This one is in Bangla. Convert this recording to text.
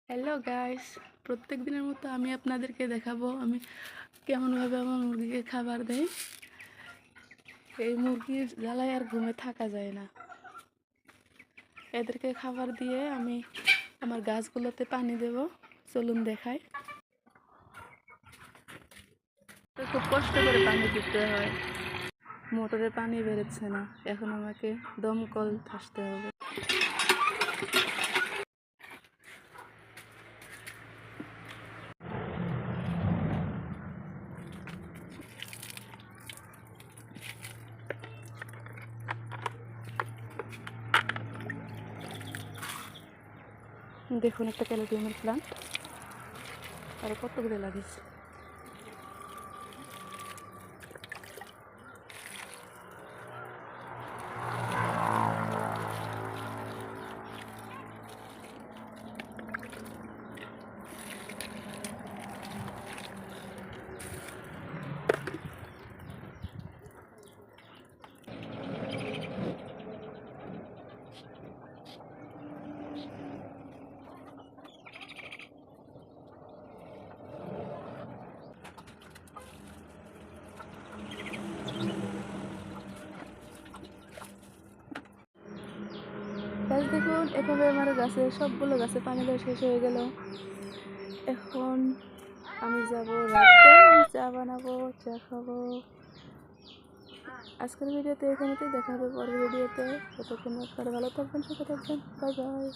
হ্যালো গাইস, প্রত্যেক দিনের মতো আমি আপনাদেরকে দেখাবো আমি কেমনভাবে আমার মুরগিকে খাবার দেই। এই মুরগির জ্বালায় আর ঘুমে থাকা যায় না। এদেরকে খাবার দিয়ে আমি আমার গাছগুলোতে পানি দেব। চলুন দেখাই। খুব কষ্ট করে পানি দিতে হয়, মোটরে পানি বেরোচ্ছে না, এখন আমাকে দমকল আসতে হবে। দেখুন একটা ক্যালোরিয়ামের প্লান্ট, আর কতগুলো লাগিয়েছে। গাছ দেখুন, এভাবে আমার গাছে সবগুলো গাছে পানি দেওয়া শেষ হয়ে গেল। এখন আমি যাব রাতে, চা বানাবো, চা খাবো। আজকের ভিডিওতে এখানেতেই দেখা হবে, পরের ভিডিওতে। ততক্ষণ আপনারা ভালো থাকবেন, সুখে থাকবেন। Bye bye.